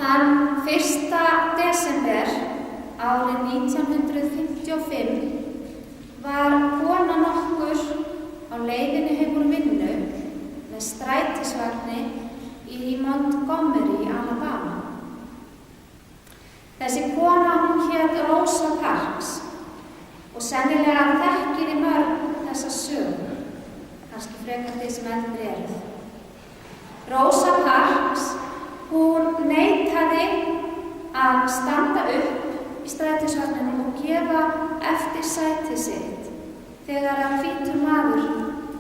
Þann 1. desember árið 1955 var kona nokkur á leiðinni heim úr vinnu með strætisvagni í Montgomery, Alabama. Þessi kona hét Rosa Parks og sennilega þekkir mörg þessa sögu, kannski frekar þeir sem eldri eruð. Rosa Parks, hún neitaði að standa upp í strætisvagninu og gefa eftir sæti sitt þegar að hvítur maður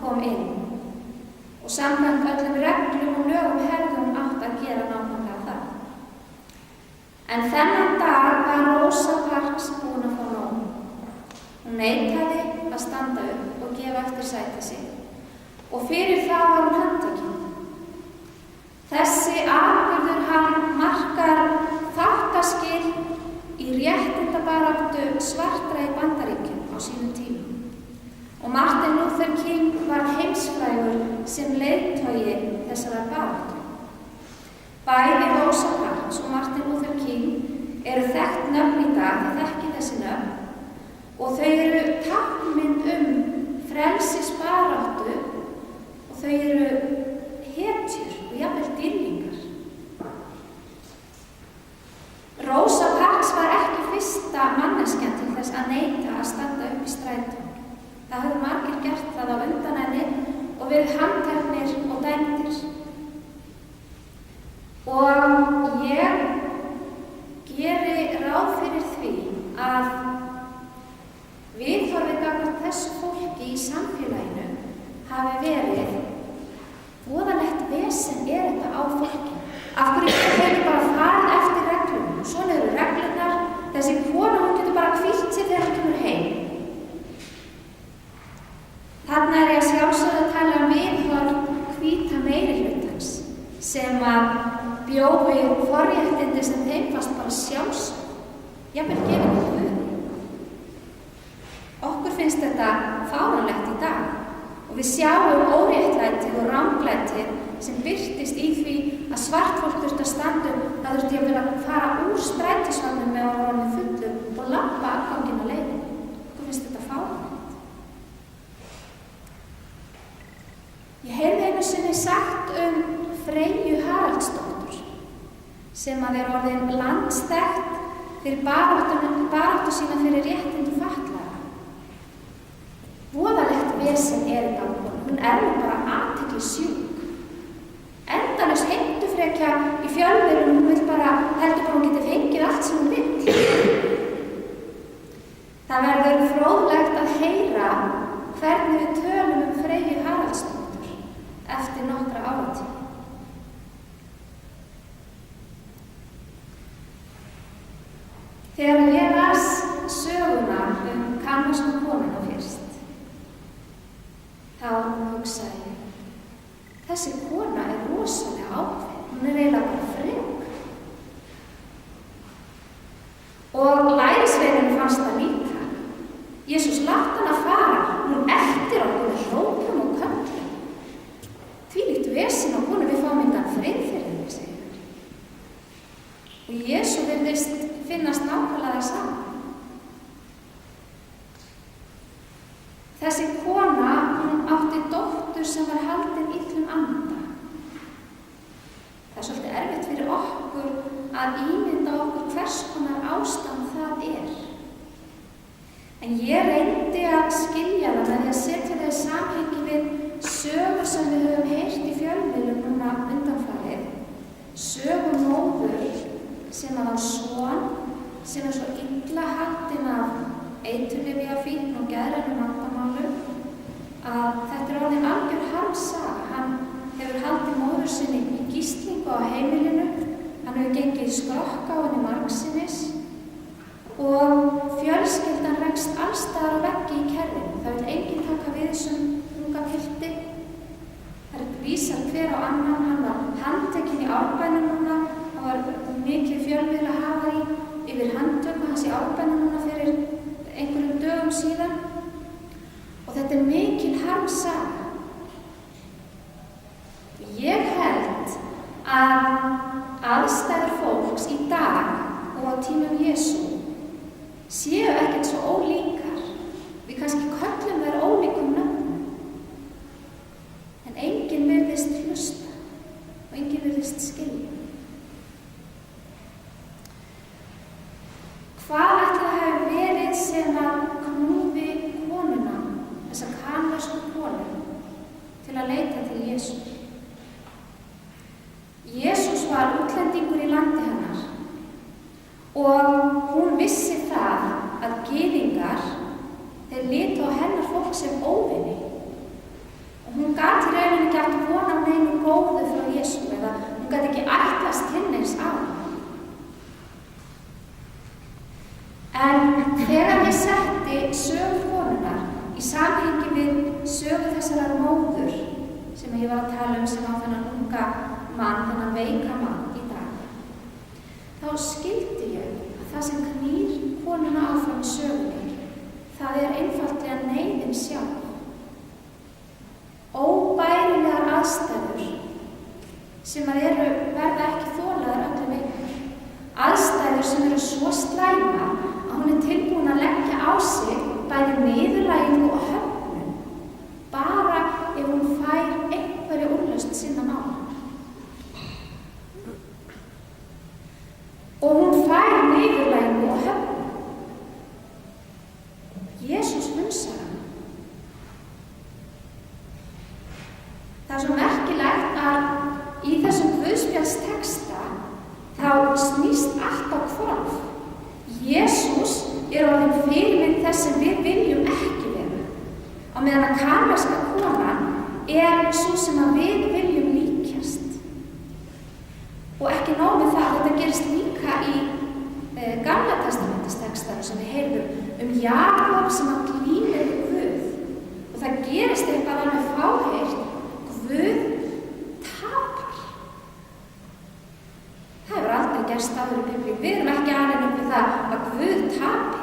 kom inn. Og samkvæmt öllum reglum og lögum hefði hún átt að gera nákvæmlega það. En þennan dag var Rosa Parks búin að fá nóg. Hún neitaði að standa upp og gefa eftir sæti sitt og fyrir það var hún handtekin. Þessi atburður hann markar þáttaskil í réttindabaráttu svartra í Bandaríkjunum á sínum tíma. Og Martin Luther King var heimsfrægur sem leiðtogi þessarar baráttu. Bæði Rosa Parks og Martin Luther King eru þekkt nöfn í dag, þið þekkið þessi nöfn, og þau eru táknmynd frelsisbaráttu og þau eru hetjur og jafnvel dýrlingar. Rosa Parks var ekki fyrsta manneskjan til þess að neita að standa upp í strætó. Það höfðu margir gert það á undan henni og verið handteknir og dæmdir. Og ég geri ráð fyrir því að viðhorfið gagnvart þessu fólki í samfélaginu hafi verið voðalegt vesen þetta á fólki. Af hverju getur bara farið eftir reglum? Svona eru reglurnar. Þessi kona, hún getur bara hvílt sig þegar hún kemur heim. Þarna er ég að sjálfsögðu að tala um viðhorf hvíta meirihlutans sem að bjó við forréttindi sem þeim fannst bara sjálfsögð, jafnvel gefið með Guði. Okkur finnst þetta fáránlegt í dag og við sjáum óréttlætið og ranglætið sem birtist í því að svart fólk þurfti að standa upp, það þurfti að fara úr strætisvagnum með að vera fullur og labba afganginn á leiðinni. Okkur finnst þetta fáránlegt. Ég heyrði einu sinni sagt Freyju Haraldsdóttur sem að er orðin landsþekkt fyrir baráttu sína fyrir réttindi fatlaðra. Voðalegt vesen þetta á honum. Hún er nú bara athyglisjúk. Endalaus heimtufrekja í fjölmiðlum, hún vill bara, heldur bara hún geti fengið allt sem hún vill. Það verður fróðlegt að heyra hvernig við tölum Freyju Haraldsdóttur eftir nokkra áratugi. Þegar ég las söguna kanadísku konuna fyrst, þá hugsaði ég, þessi kona er rosalega ákveðin, hún er eiginlega bara frek. Og lærisveinunum fannst það líka. Jesús látt hann að fara, hún eftir okkur með hrópum og köllum. Þvílíkt vesen á konu, við fáum engan frið fyrir henni, segir hann. Og Jesú virðist finnast nákvæmlega það sama. Þessi kona, hún átti dóttur sem var haldin illum anda. Það er svolítið erfitt fyrir okkur að ímynda okkur hvers konar ástand það er. En ég reyndi að skilja það með því að setja það í samhengi við sögur sem við höfum heyrt í fjölmiðlum núna undanfarið. Sögur móður sem á son sem er svo illa haldinn af eiturlyfjafíkn og geðrænum vandamálum að þetta er orðin algjör harmsaga. Hann hefur haldið móður sinni í gíslingu á heimilinu, hann hefur gengið skrokka á henni margsinnis og fjölskyldan rekst alls staðar á veggi í kerfinu. Það vil enginn taka við þessum unga pilti. Það er vísar hver á annan, hann var handtekinn í Árbænum núna, það var mikið fjölmiðla hafa yfir handtöku hans í Árbænum núna fyrir einhverjum dögum síðan og þetta er mikil harmsaga. Ég held að aðstæður fólks fólks í dag og á tímum Jesú séu ekkert svo ólíkar. Við kannski köllum þær ólíkum nöfnum. En enginn virðist hlusta og enginn virðist skilja. Hvað ætli það hafi verið sem að knúði konuna, þessa kanversku konu, til að leita til Jesú? Jesús var útlendingur í landi hennar og hún vissi það að gyðingar, þeir litu á hennar fólk sem óvini. Og hún gat í rauninni ekki átt von á neinu góðu frá Jesú eða hún gat ekki ætlast til neins á hann. En þegar ég setti sögu konunnar í samhengi við sögu þessarar móður sem ég var að tala sem á þennan unga mann, þennan veika mann í dag, þá skildi ég að það sem knýr konuna áfram í sögunni, það einfaldlega neyðin sjálf. Óbærilegar aðstæður sem verða ekki þolaðar öllum einhver. Aðstæður sem eru svo slæmar að hún tilbúin að leggja á sig bæði niðurlægingu og höfnun bara ef hún fær einhverja úrlausn sinna mála. Og hún fær niðurlægingu og höfnun. Jesús hunsar hana. Það svo merkilegt að í þessum guðspjallstexta þá snýst allt á hvolf. Jesús orðinn fyrirmynd þess sem við viljum ekki vera. Á meðan að kanverska konan sú sem að við viljum líkjast. Og ekki nóg með það, þetta gerist líka í Gamla testamentistextanum sem við heyrðum Jakob sem að glímir við Guð. Og það gerist eitthvað alveg fáheyrt. Guð tapar. Það hefur aldrei gerst áður í Biblíu. Við erum ekki alveg upp við það að Guð tapi.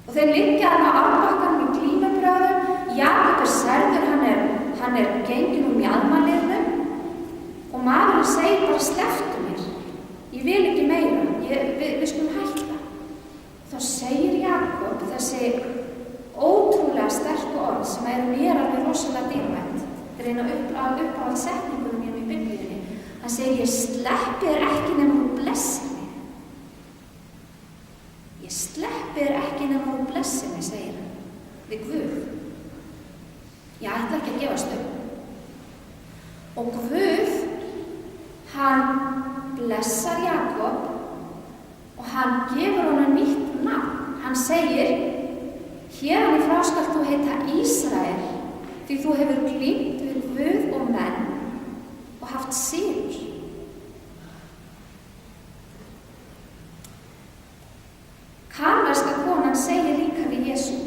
Og þeir liggja þarna á árbakkanum í glímubrögðum. Jakob særður, hann genginn úr mjaðmaliðnum og maðurinn segir bara slepptu mér. Ég vil ekki meira. Við skulum hætta. Þá segir Jakob þessi ótrúlega sterku orð sem mér alveg rosalega dýrmætt. Þetta eina uppáhald setningunum í Biblíunni. Hann segir, ég sleppi þér ekki nema þú blessir mig. Ég sleppi þér ekki nema þú blessir mig, segir hann, við Guð. Ég ætla ekki að gefast upp. Og Guð, hann blessar Jakob og hann gefur honum nýtt nafn. Hann segir, héðan í frá skalt þú heita Ísrael, því þú hefur glímt við Guð og menn og haft sigur. Kanverska konan segir líka við Jesú,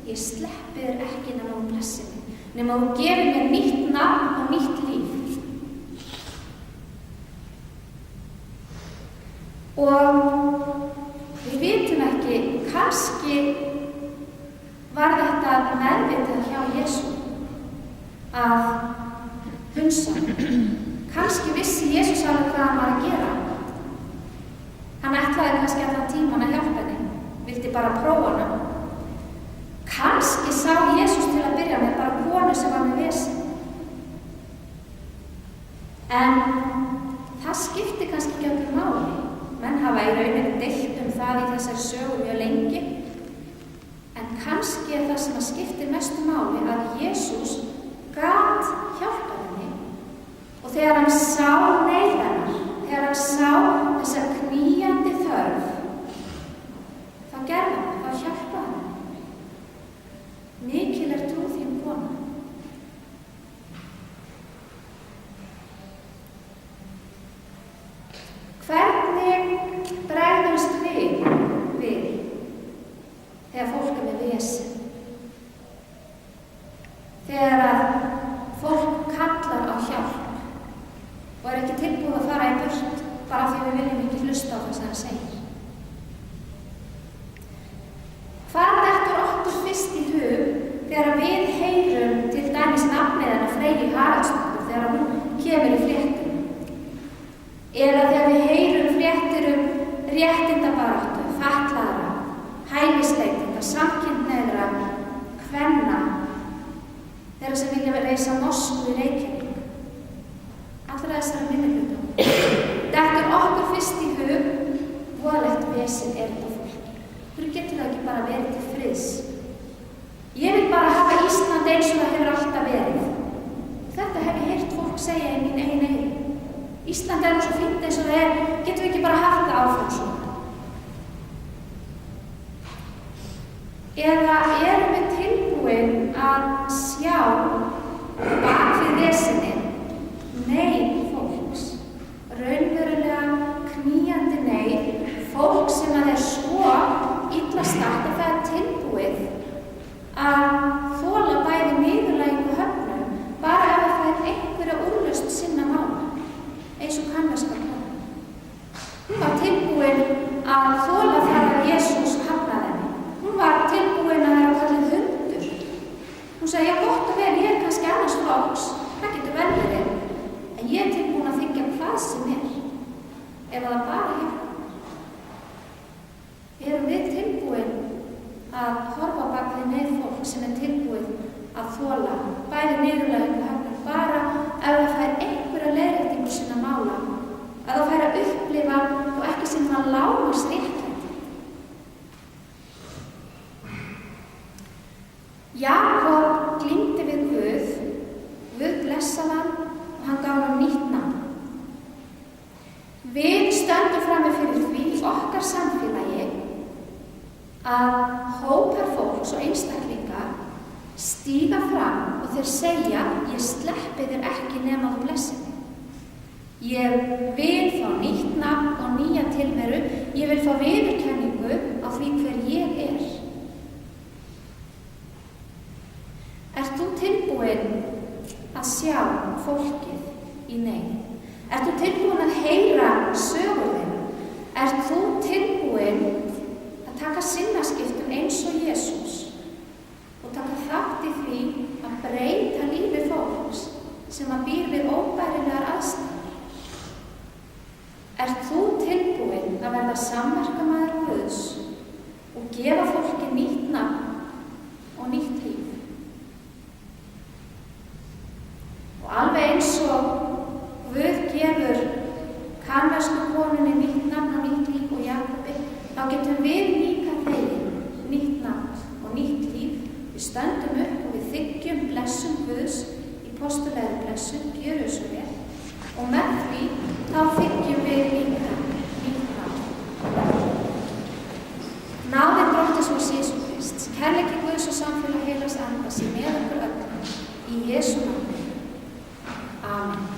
ég sleppi þér ekki nema þú blessir mig, nema þú gefur mér nýtt nafn og nýtt líf. Og við vitum ekki, kannski var þetta meðvitað hjá Jesú að hunsa. Kannski vissi Jesús alveg hvað hann var að gera. Hann ætlaði kannski allan tíman að hjálpa henni, vildi bara prófa hana. Kannski sá Jesús til að byrja með bara konu sem var með vesen. En það skipti kannski ekki öllu máli. Menn hafa í rauninni deilt það í þessari sögu mjög lengi. En kannski það sem að skiptir mestu máli að Jesús gat hjálpað henni. Og þegar hann sá neyð hennar, þegar hann sá þessa knýjandi þörf, þá gerði hann, þá hjálpaði hann. Mikil trú þín kona. Hvernig bregðumst við þegar fólk með vesen? Þegar að fólk kallar á hjálp og ekki tilbúið að fara í burt bara því við viljum ekki hlusta á það sem það segir. Hvað dettur okkur fyrst í hug þegar við heyrum til dæmis nafnið hennar Freyju Haraldsdóttur þegar hún kemur í fréttum? Eða þegar við réttindabaráttu, fatlaðra, hælisleitenda, samkynhneigðra, kvenna, þeirra sem vilja reisa mosku í Reykjavík. Allra þessara minnihluta. Dettur okkur fyrst í hug, voðalegt vesen er þetta fólk. Hverju getur það ekki bara verið til friðs? Ég vil bara hafa Ísland eins og það hefur alltaf verið. Þetta hef ég heyrt fólk segja í mín eigin eyru. Ísland er nú svo fínt eins og það er, getum við ekki bara haft það áfram svona? Eða erum við tilbúin að sjá bak við vesenið neyð fólks, raunverulega knýjandi neyð, fólk sem að er svo illa statt að það er tilbúið að þola bæði niðurlægingu og höfnun bara ef það er einhverja úrlausn sinna mála, eins og kanadska kona. Hún var tilbúin að þola það að Jesús hafnaði henni. Hún var tilbúin að vera kallið hundur. Hún sagði, já, gott og vel, ég er kannski annars flokks, það getur vel verið, en ég er tilbúin að þiggja hvað sem er, ef það bara hjálpar. Erum við tilbúin að horfa bak við neyð fólk sem er tilbúið að þola bæði niðurlægingu og höfnun bara ef það fær einhverja leiðréttingu sinna mála, ef það fær að upplifa og ekki sem það lágmarks réttlæti. Jakob glímdi við Guð, Guð blessaði hann og hann gaf hann nýtt nafn. Við stöndum frammi fyrir því í okkar samfélagi að hópar fólks og einstaklinga stíga fram og þeir segja, ég sleppi þér ekki nema þú blessir mig. Ég vil fá nýtt nafn og nýja tilveru, ég vil fá viðurkenningu á því hver ég er. Ert þú tilbúin að sjá fólkið í neyð? Ert þú tilbúin að heyra sögur þeirra? Ert þú tilbúin að taka sinnaskiptum eins og Jesús og taka þátt í því að breyta lífi fólks sem að býr við óbærilegar aðstæður? Ert þú tilbúin að verða samverkamaður Guðs og gefa fólki nýtt nafn og nýtt líf? Og alveg eins og Guð gefur kanadísku konunni nýtt nafn og nýtt líf og Jakobi, þá getum við líka þeim nýtt nafn og nýtt líf. Við stöndum upp og við þiggjum blessun Guðs í postulegri blessun, gjöru svo vel. Og með því þá þiggjum við líka nýtt nafn. Náðin Drottins vors Jesú Krists, kærleiki Guðs og samfélag heilags anda sé með okkur öllum í Jesú nafni. Amen.